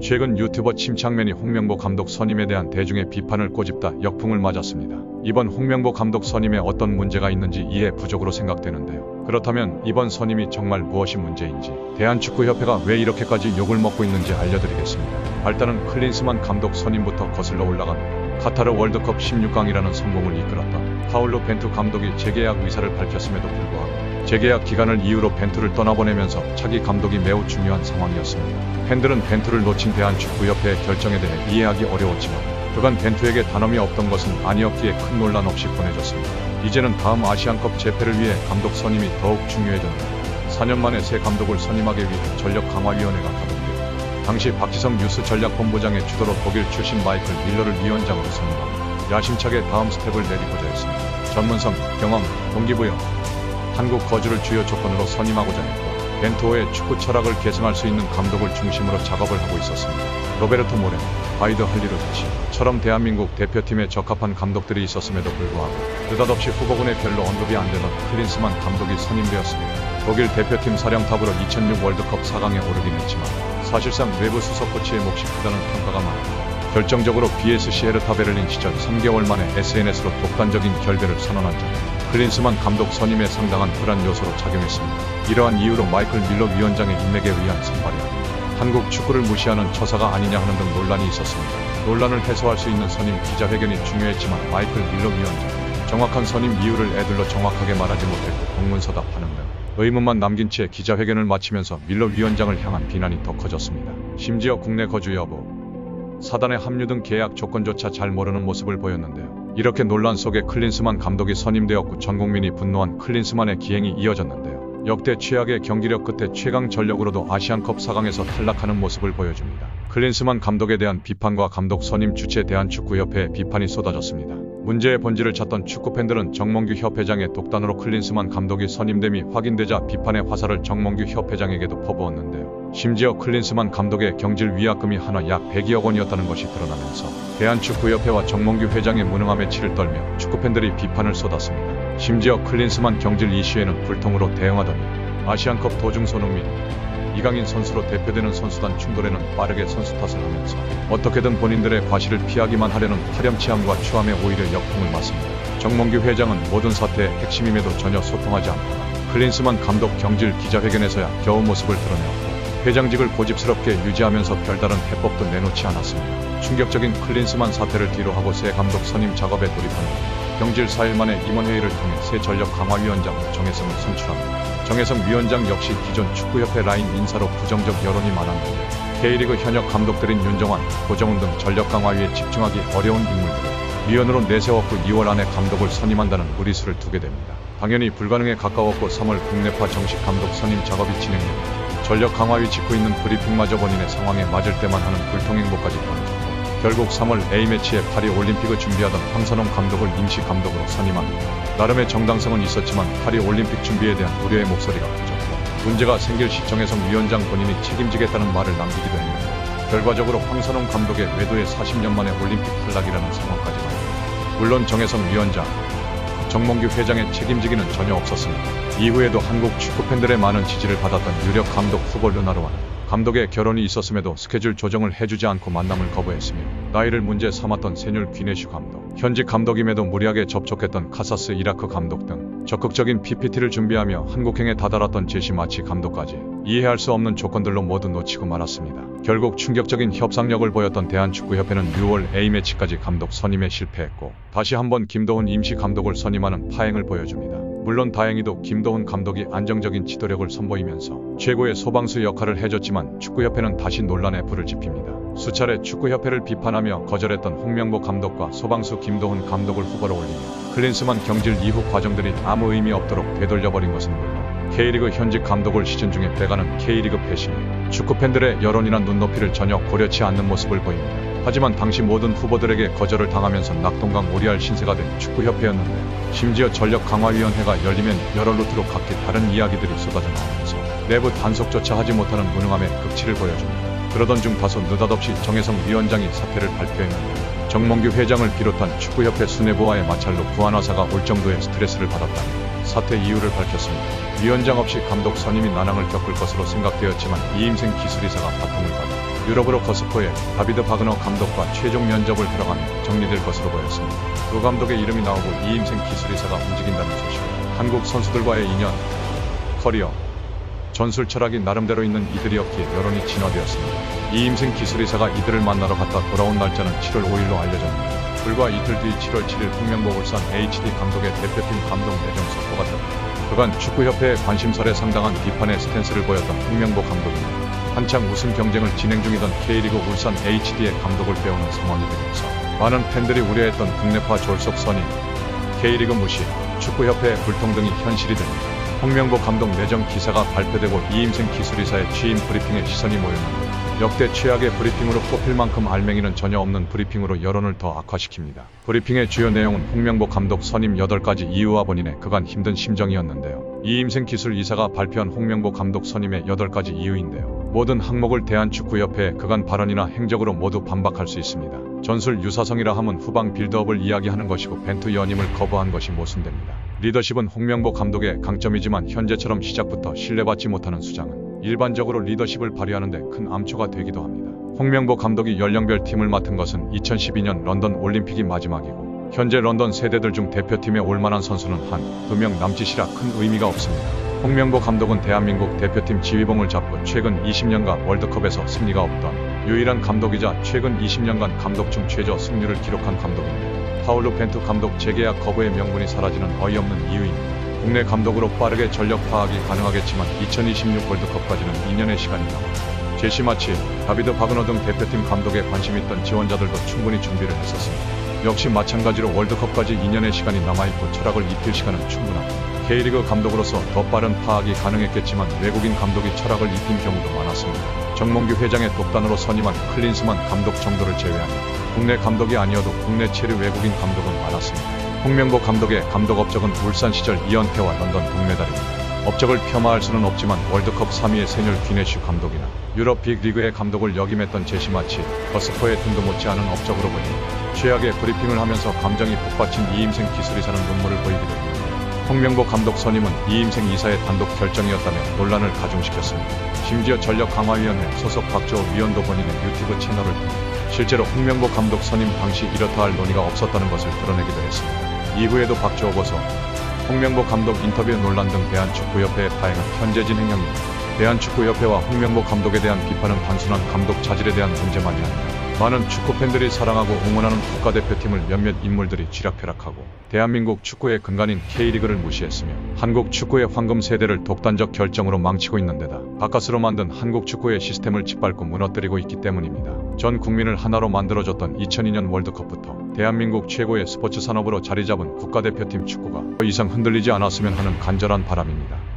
최근 유튜버 침착맨이 홍명보 감독 선임에 대한 대중의 비판을 꼬집다 역풍을 맞았습니다. 이번 홍명보 감독 선임에 어떤 문제가 있는지 이해 부족으로 생각되는데요. 그렇다면 이번 선임이 정말 무엇이 문제인지, 대한축구협회가 왜 이렇게까지 욕을 먹고 있는지 알려드리겠습니다. 발단은 클린스만 감독 선임부터 거슬러 올라갑니다. 카타르 월드컵 16강이라는 성공을 이끌었던 파울로 벤투 감독이 재계약 의사를 밝혔음에도 불구하고 재계약 기간을 이유로 벤투를 떠나보내면서 차기 감독이 매우 중요한 상황이었습니다. 팬들은 벤투를 놓친 대한축구협회의 결정에 대해 이해하기 어려웠지만 그간 벤투에게 단엄이 없던 것은 아니었기에 큰 논란 없이 보내줬습니다. 이제는 다음 아시안컵 재패를 위해 감독 선임이 더욱 중요해졌는데 4년 만에 새 감독을 선임하기 위해 전력강화위원회가 가동되고 당시 박지성 뉴스 전략본부장의 주도로 독일 출신 마이클 밀러를 위원장으로 선임하고 야심차게 다음 스텝을 내리고자 했습니다. 전문성, 경험, 동기부여, 한국 거주를 주요 조건으로 선임하고자 했고 벤투호의 축구 철학을 계승할 수 있는 감독을 중심으로 작업을 하고 있었습니다. 로베르토 모레노, 바이드 할리루치처럼 대한민국 대표팀에 적합한 감독들이 있었음에도 불구하고 느닷없이 후보군에 별로 언급이 안 되던 클린스만 감독이 선임되었습니다. 독일 대표팀 사령탑으로 2006 월드컵 4강에 오르긴 했지만 사실상 외부 수석 코치의 몫이 크다는 평가가 많고 결정적으로 BSC 헤르타 베를린 시절 3개월 만에 SNS로 독단적인 결별을 선언한 점 클린스만 감독 선임에 상당한 불안 요소로 작용했습니다. 이러한 이유로 마이클 밀러 위원장의 인맥에 의한 선발이 한국 축구를 무시하는 처사가 아니냐 하는 등 논란이 있었습니다. 논란을 해소할 수 있는 선임 기자회견이 중요했지만 마이클 밀러 위원장 정확한 선임 이유를 에둘러 정확하게 말하지 못했고 공문서답하는 등 의문만 남긴 채 기자회견을 마치면서 밀러 위원장을 향한 비난이 더 커졌습니다. 심지어 국내 거주 여부, 사단의 합류 등 계약 조건조차 잘 모르는 모습을 보였는데요. 이렇게 논란 속에 클린스만 감독이 선임되었고 전 국민이 분노한 클린스만의 기행이 이어졌는데요. 역대 최악의 경기력 끝에 최강 전력으로도 아시안컵 4강에서 탈락하는 모습을 보여줍니다. 클린스만 감독에 대한 비판과 감독 선임 주체 대한축구협회의 비판이 쏟아졌습니다. 문제의 본질을 찾던 축구팬들은 정몽규 협회장의 독단으로 클린스만 감독이 선임됨이 확인되자 비판의 화살을 정몽규 협회장에게도 퍼부었는데요. 심지어 클린스만 감독의 경질 위약금이 한화 약 102억 원이었다는 것이 드러나면서 대한축구협회와 정몽규 회장의 무능함에 치를 떨며 축구팬들이 비판을 쏟았습니다. 심지어 클린스만 경질 이슈에는 불통으로 대응하더니 아시안컵 도중 손흥민, 이강인 선수로 대표되는 선수단 충돌에는 빠르게 선수 탓을 하면서 어떻게든 본인들의 과실을 피하기만 하려는 파렴치함과 추함에 오히려 역풍을 맞습니다. 정몽규 회장은 모든 사태의 핵심임에도 전혀 소통하지 않다가 클린스만 감독 경질 기자회견에서야 겨우 모습을 드러내었고 회장직을 고집스럽게 유지하면서 별다른 해법도 내놓지 않았습니다. 충격적인 클린스만 사태를 뒤로하고 새 감독 선임 작업에 돌입하는 경질 4일 만에 임원회의를 통해 새 전력강화위원장 정혜성을 선출합니다. 정혜성 위원장 역시 기존 축구협회 라인 인사로 부정적 여론이 많았는데 K리그 현역 감독들인 윤정환, 고정훈 등 전력강화위에 집중하기 어려운 인물들을 위원으로 내세웠고 2월 안에 감독을 선임한다는 무리수를 두게 됩니다. 당연히 불가능에 가까웠고 3월 국내파 정식 감독 선임 작업이 진행됩니다. 전력 강화위 짓고 있는 브리핑마저 본인의 상황에 맞을 때만 하는 불통행보까지 보여줬고 결국 3월 A매치에 파리 올림픽을 준비하던 황선홍 감독을 임시 감독으로 선임합니다. 나름의 정당성은 있었지만 파리 올림픽 준비에 대한 우려의 목소리가 커졌고 문제가 생길 시 정혜성 위원장 본인이 책임지겠다는 말을 남기기도 했는데 결과적으로 황선홍 감독의 외도에 40년 만에 올림픽 탈락이라는 상황까지 나옵니다. 물론 정혜성 위원장, 정몽규 회장의 책임지기는 전혀 없었습니다. 이후에도 한국 축구팬들의 많은 지지를 받았던 유력 감독 후보 르나르와는 감독의 결혼이 있었음에도 스케줄 조정을 해주지 않고 만남을 거부했으며 나이를 문제 삼았던 세뉴 귀네슈 감독, 현직 감독임에도 무리하게 접촉했던 카사스 이라크 감독 등 적극적인 PPT를 준비하며 한국행에 다다랐던 제시 마치 감독까지 이해할 수 없는 조건들로 모두 놓치고 말았습니다. 결국 충격적인 협상력을 보였던 대한축구협회는 6월 A매치까지 감독 선임에 실패했고 다시 한번 김도훈 임시 감독을 선임하는 파행을 보여줍니다. 물론 다행히도 김도훈 감독이 안정적인 지도력을 선보이면서 최고의 소방수 역할을 해줬지만 축구협회는 다시 논란에 불을 지핍니다. 수차례 축구협회를 비판하며 거절했던 홍명보 감독과 소방수 김도훈 감독을 후보로 올리며 클린스만 경질 이후 과정들이 아무 의미 없도록 되돌려버린 것은 물론 K리그 현직 감독을 시즌 중에 빼가는 K리그 패싱이 축구팬들의 여론이나 눈높이를 전혀 고려치 않는 모습을 보입니다. 하지만 당시 모든 후보들에게 거절을 당하면서 낙동강 오리알 신세가 된 축구협회였는데 심지어 전력강화위원회가 열리면 여러 루트로 각기 다른 이야기들이 쏟아져 나오면서 내부 단속조차 하지 못하는 무능함의 극치를 보여줍니다. 그러던 중 다소 느닷없이 정혜성 위원장이 사퇴를 발표했는데 정몽규 회장을 비롯한 축구협회 수뇌부와의 마찰로 부안화사가 올 정도의 스트레스를 받았다며 사퇴 이유를 밝혔습니다. 위원장 없이 감독 선임이 난항을 겪을 것으로 생각되었지만 이임생 기술이사가 바통을 받아 유럽으로 거스코에 다비드 바그너 감독과 최종 면접을 들어가며 정리될 것으로 보였습니다. 두 감독의 이름이 나오고 이임생 기술이사가 움직인다는 소식, 한국 선수들과의 인연, 커리어, 전술 철학이 나름대로 있는 이들이었기에 여론이 진화되었습니다. 이임생 기술이사가 이들을 만나러 갔다 돌아온 날짜는 7월 5일로 알려졌습니다. 불과 이틀 뒤 7월 7일 홍명보 울산 HD 감독의 대표팀 감독 내정 속보가 떴습니다. 그간 축구협회의 관심설에 상당한 비판의 스탠스를 보였던 홍명보 감독입니다. 한창 우승 경쟁을 진행 중이던 K리그 울산 HD의 감독을 빼오는 상황이 되면서 많은 팬들이 우려했던 국내파 졸속 선임, K리그 무시, 축구협회의 불통 등이 현실이 됩니다. 홍명보 감독 내정 기사가 발표되고 이임생 기술이사의 취임 브리핑에 시선이 모였는데 역대 최악의 브리핑으로 꼽힐 만큼 알맹이는 전혀 없는 브리핑으로 여론을 더 악화시킵니다. 브리핑의 주요 내용은 홍명보 감독 선임 8가지 이유와 본인의 그간 힘든 심정이었는데요. 이임생 기술이사가 발표한 홍명보 감독 선임의 8가지 이유인데요. 모든 항목을 대한축구협회의 그간 발언이나 행적으로 모두 반박할 수 있습니다. 전술 유사성이라 함은 후방 빌드업을 이야기하는 것이고 벤투 연임을 거부한 것이 모순됩니다. 리더십은 홍명보 감독의 강점이지만 현재처럼 시작부터 신뢰받지 못하는 수장은 일반적으로 리더십을 발휘하는데 큰 암초가 되기도 합니다. 홍명보 감독이 연령별 팀을 맡은 것은 2012년 런던 올림픽이 마지막이고 현재 런던 세대들 중 대표팀에 올만한 선수는 한 2명 남짓이라 큰 의미가 없습니다. 홍명보 감독은 대한민국 대표팀 지휘봉을 잡고 최근 20년간 월드컵에서 승리가 없던 유일한 감독이자 최근 20년간 감독 중 최저 승률을 기록한 감독입니다. 파울루 벤투 감독 재계약 거부의 명분이 사라지는 어이없는 이유입니다. 국내 감독으로 빠르게 전력 파악이 가능하겠지만 2026 월드컵까지는 2년의 시간이 남았습니다. 제시 마치, 다비드 바그너 등 대표팀 감독에 관심 있던 지원자들도 충분히 준비를 했었습니다. 역시 마찬가지로 월드컵까지 2년의 시간이 남아있고 철학을 입힐 시간은 충분합니다. K리그 감독으로서 더 빠른 파악이 가능했겠지만 외국인 감독이 철학을 입힌 경우도 많았습니다. 정몽규 회장의 독단으로 선임한 클린스만 감독 정도를 제외하면 국내 감독이 아니어도 국내 체류 외국인 감독은 많았습니다. 홍명보 감독의 감독 업적은 울산 시절 2연패와 런던 동메달입니다. 업적을 폄하할 수는 없지만 월드컵 3위의 세뉴얼 귀네슈 감독이나 유럽 빅리그의 감독을 역임했던 제시마치, 거스코의 등도 못지않은 업적으로 보입니다. 최악의 브리핑을 하면서 감정이 북받친 이임생 기술이사는 눈물을 보이기도 합니다. 홍명보 감독 선임은 이임생 이사의 단독 결정이었다며 논란을 가중시켰습니다. 심지어 전력강화위원회 소속 박주호 위원도 본인의 유튜브 채널을 통해 실제로 홍명보 감독 선임 당시 이렇다 할 논의가 없었다는 것을 드러내기도 했습니다. 이후에도 박주호 고소, 홍명보 감독 인터뷰 논란 등 대한축구협회의 파행은 현재 진행형입니다. 대한축구협회와 홍명보 감독에 대한 비판은 단순한 감독 자질에 대한 문제만이 아니라 많은 축구팬들이 사랑하고 응원하는 국가대표팀을 몇몇 인물들이 쥐락펴락하고 대한민국 축구의 근간인 K리그를 무시했으며 한국 축구의 황금 세대를 독단적 결정으로 망치고 있는 데다 가까스로 만든 한국 축구의 시스템을 짓밟고 무너뜨리고 있기 때문입니다. 전 국민을 하나로 만들어줬던 2002년 월드컵부터 대한민국 최고의 스포츠 산업으로 자리 잡은 국가대표팀 축구가 더 이상 흔들리지 않았으면 하는 간절한 바람입니다.